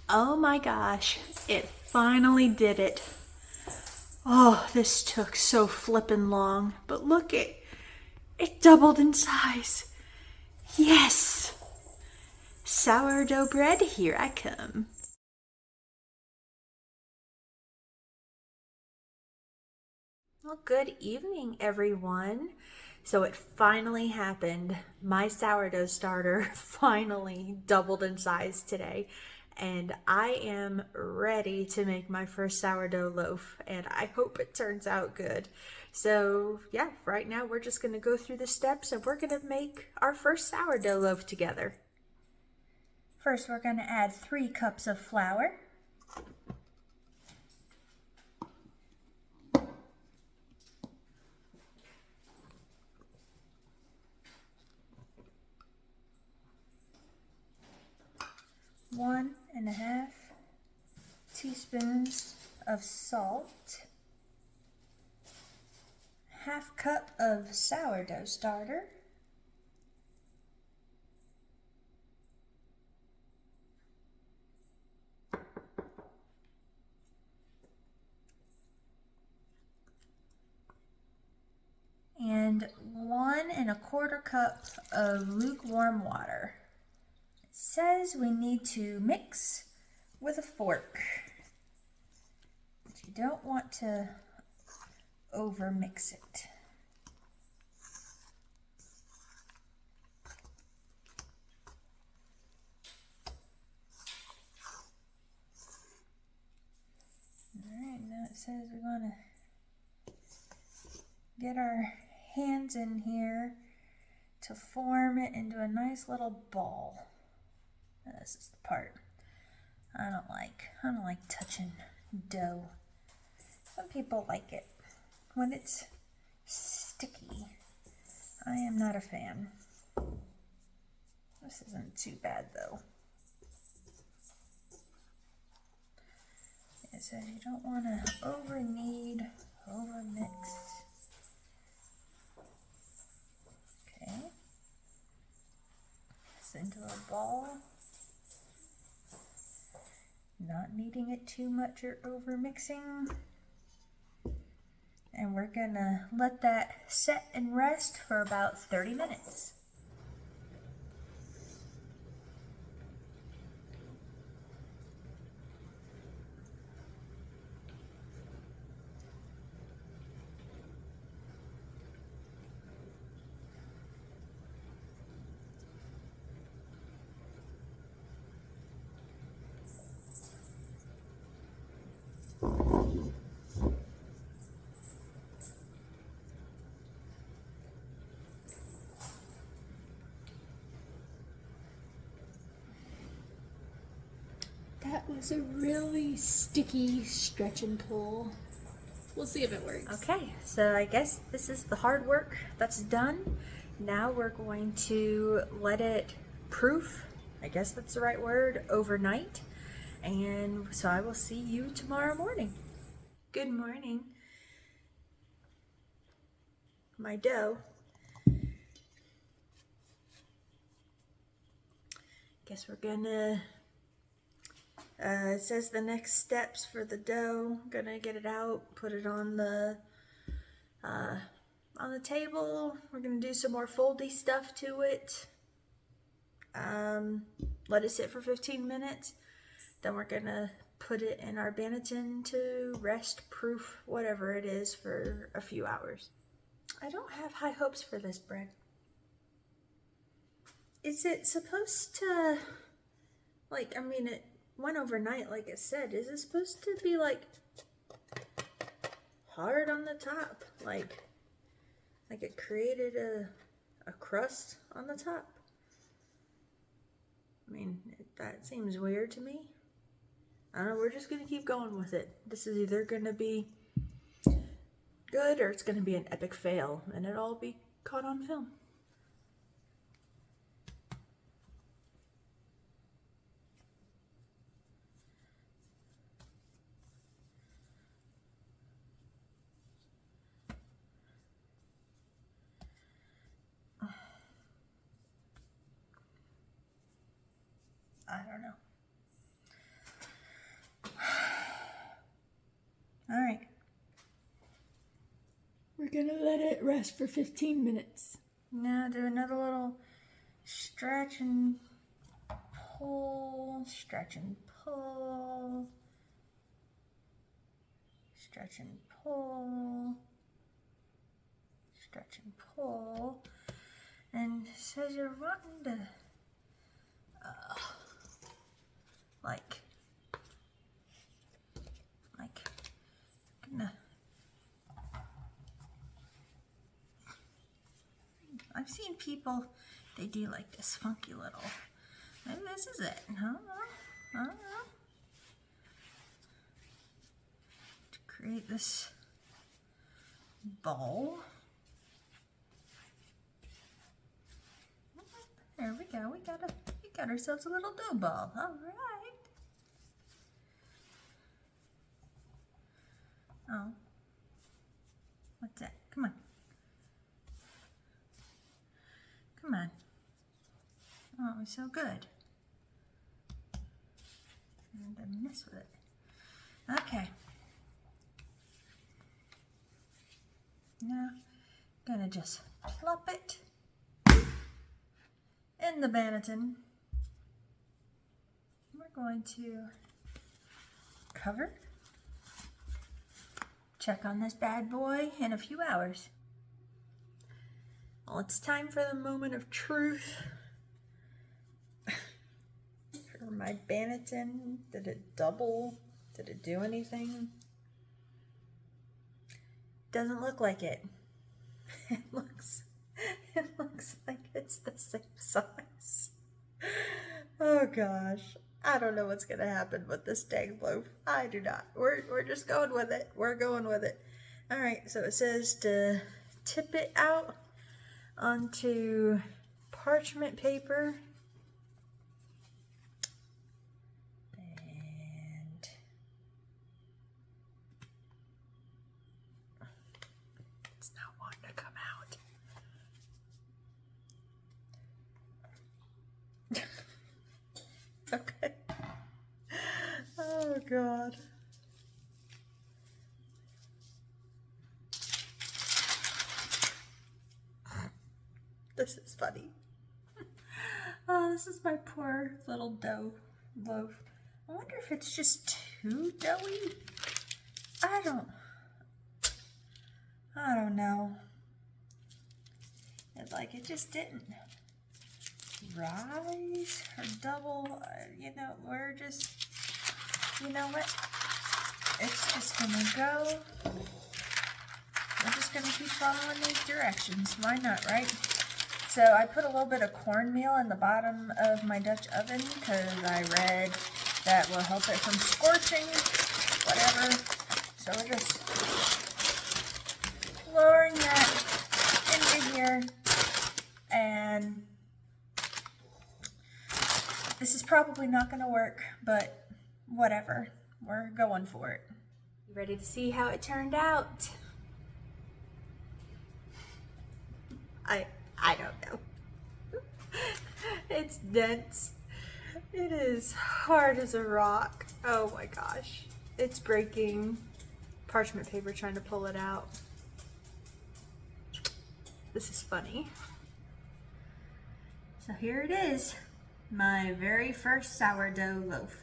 Oh my gosh, it finally did it. Oh, this took so flippin' long, but look, it doubled in size. Yes! Sourdough bread, here I come. Well, good evening, everyone. So it finally happened. My sourdough starter finally doubled in size today, and I am ready to make my first sourdough loaf, and I hope it turns out good. So, yeah, right now we're just going to go through the steps and we're going to make our first sourdough loaf together. First, we're going to add 3 cups of flour. 1½ teaspoons of salt, 1/2 cup of sourdough starter, and 1¼ cup of lukewarm water. It says we need to mix with a fork. But you don't want to over mix it. Alright, now it says we want to get our hands in here to form it into a nice little ball. Now, this is the part I don't like touching dough. Some people like it when it's sticky. I am not a fan. This isn't too bad though. It says you don't want to over mix. Okay. This into a ball. Not kneading it too much or over mixing. And we're gonna let that set and rest for about 30 minutes. That was a really sticky stretch and pull. We'll see if it works. Okay, so I guess this is the hard work that's done. Now we're going to let it proof, I guess that's the right word, overnight. And so I will see you tomorrow morning. Good morning. My dough. Guess we're gonna, it says the next steps for the dough. Gonna get it out, put it on the table. We're gonna do some more foldy stuff to it. Let it sit for 15 minutes. Then we're gonna put it in our Banneton to rest proof, whatever it is, for a few hours. I don't have high hopes for this bread. Is it supposed to, like, I mean, it went overnight, like it said. Is it supposed to be, like, hard on the top? Like it created a crust on the top? I mean, that seems weird to me. I don't know, we're just gonna keep going with it. This is either gonna be good or it's gonna be an epic fail, and it'll all be caught on film. I don't know. gonna let it rest for 15 minutes. Now do another little stretch and pull, stretch and pull, stretch and pull, stretch and pull. And it says you're wanting to, like, gonna, I've seen people, they do like this funky little, maybe this is it, I don't know. To create this ball. There we go, we got ourselves a little dough ball, all right. Oh, what's that? Come on. Come on. Oh, it was so good. And I mess with it. Okay. Now, gonna just plop it in the banneton. We're going to cover. Check on this bad boy in a few hours. Well, it's time for the moment of truth. For my banneton, did it double? Did it do anything? Doesn't look like it. It looks like it's the same size. Oh gosh. I don't know what's gonna happen with this dang loaf. I do not. We're just going with it. We're going with it. Alright, so it says to tip it out onto parchment paper. And it's not wanting to come out. Okay. Oh God. This is funny. Oh, this is my poor little dough loaf. I wonder if it's just too doughy. I don't know. It just didn't rise or double. You know, we're just, you know what? It's just gonna go. We're just gonna keep following these directions. Why not, right? So I put a little bit of cornmeal in the bottom of my Dutch oven because I read that will help it from scorching, whatever. So we're just lowering that into here. And this is probably not going to work, but whatever. We're going for it. You ready to see how it turned out? I don't know. It's dense. It is hard as a rock. Oh my gosh. It's breaking. Parchment paper trying to pull it out. This is funny. So here it is. My very first sourdough loaf.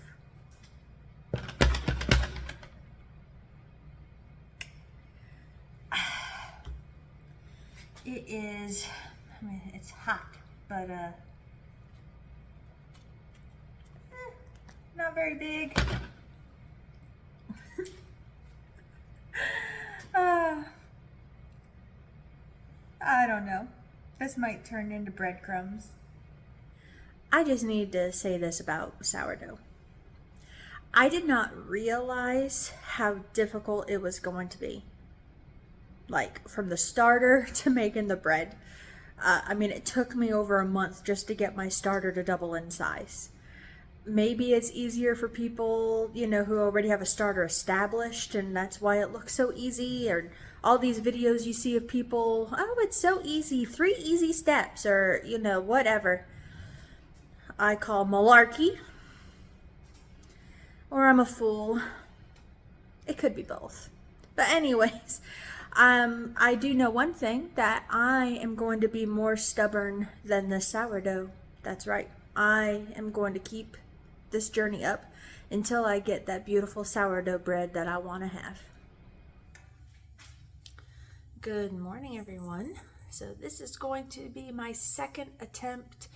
It is, I mean, it's hot, but not very big. I don't know. This might turn into breadcrumbs. I just need to say this about sourdough. I did not realize how difficult it was going to be. Like, from the starter to making the bread. I mean, it took me over a month just to get my starter to double in size. Maybe it's easier for people, you know, who already have a starter established, and that's why it looks so easy. Or all these videos you see of people, oh, it's so easy, 3 easy steps, or, you know, whatever. I call malarkey. Or I'm a fool. It could be both. But anyways, I do know one thing, that I am going to be more stubborn than the sourdough. That's right. I am going to keep this journey up until I get that beautiful sourdough bread that I want to have. Good morning, everyone. So this is going to be my second attempt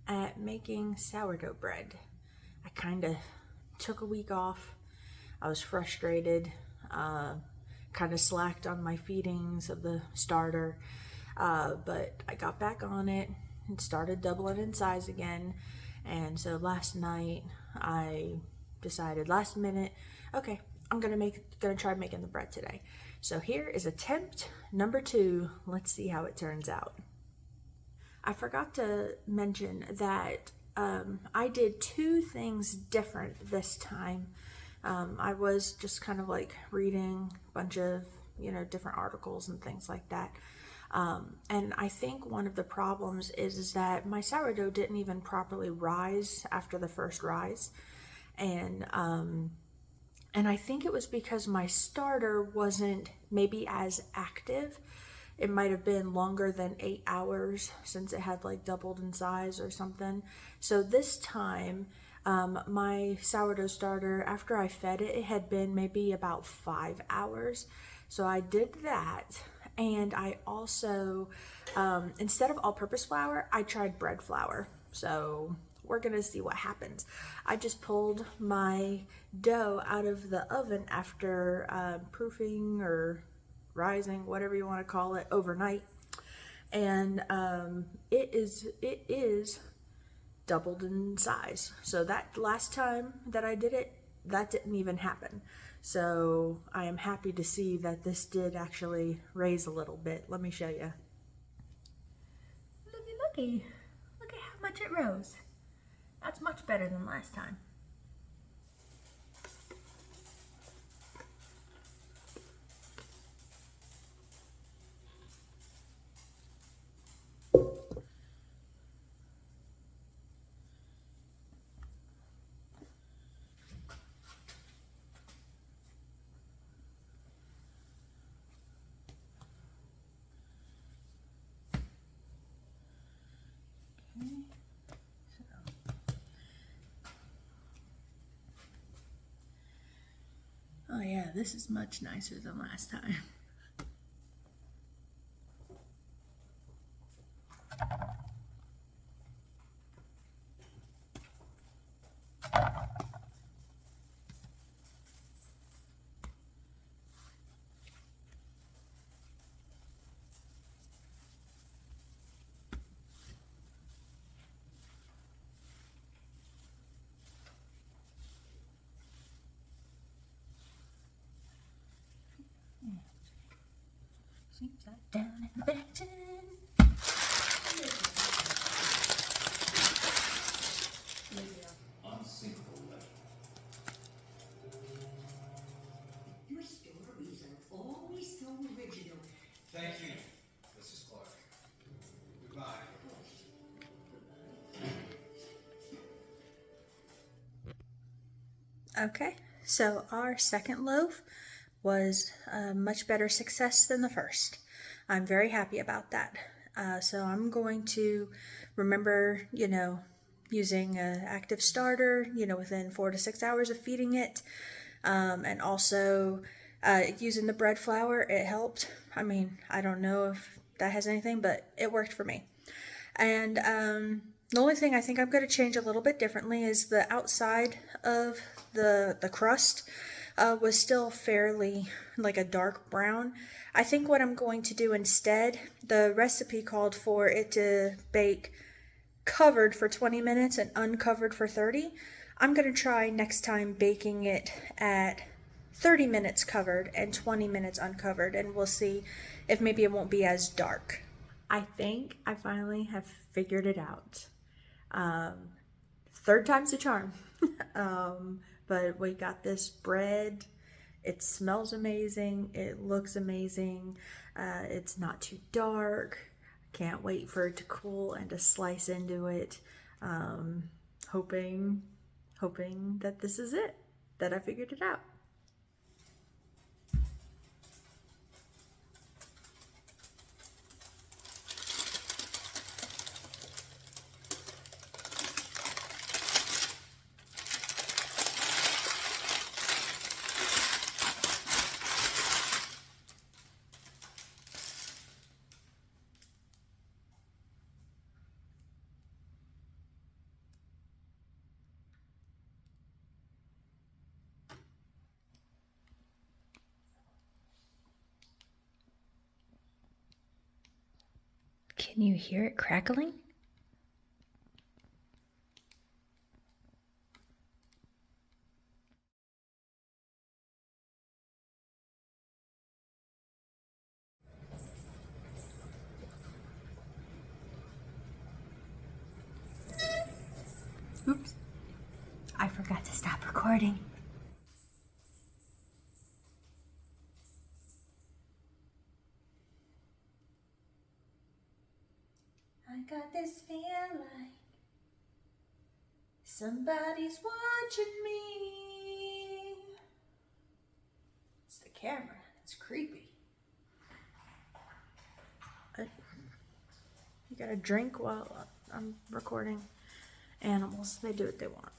at making sourdough bread. I kind of took a week off. I was frustrated, kind of slacked on my feedings of the starter, but I got back on it and started doubling in size again. And so last night I decided, last minute, okay, I'm gonna try making the bread today. So here is attempt number 2. Let's see how it turns out. I forgot to mention that I did 2 things different this time. I was just kind of like reading a bunch of, different articles and things like that. And I think one of the problems is that my sourdough didn't even properly rise after the first rise. And I think it was because my starter wasn't maybe as active. It might have been longer than 8 hours since it had like doubled in size or something. So this time, my sourdough starter, after I fed it, it had been maybe about 5 hours. So I did that. And I also, instead of all-purpose flour, I tried bread flour. So we're gonna see what happens. I just pulled my dough out of the oven after proofing or rising, whatever you want to call it, overnight, and it is doubled in size. So that last time that I did it, that didn't even happen. So I am happy to see that this did actually raise a little bit. Let me show you. Looky, look at how much it rose. That's much better than last time. Oh yeah, this is much nicer than last time. Seems like down in Benton. Unsinkable legend. Your stories are always so original. Thank you, Mrs. Clark. Goodbye. Okay, so our second loaf was a much better success than the first. I'm very happy about that. So I'm going to remember, using an active starter, within 4 to 6 hours of feeding it. And also using the bread flour, it helped. I mean, I don't know if that has anything, but it worked for me. And the only thing I think I'm going to change a little bit differently is the outside of the crust was still fairly like a dark brown. I think what I'm going to do instead, the recipe called for it to bake covered for 20 minutes and uncovered for 30. I'm going to try next time baking it at 30 minutes covered and 20 minutes uncovered, and we'll see if maybe it won't be as dark. I think I finally have figured it out. Third time's the charm. But we got this bread. It smells amazing. It looks amazing. It's not too dark. Can't wait for it to cool and to slice into it. Hoping that this is it, that I figured it out. Can you hear it crackling? Oops. I forgot to stop recording. I got this feeling like somebody's watching me. It's the camera. It's creepy. You gotta drink while I'm recording. Animals, they do what they want.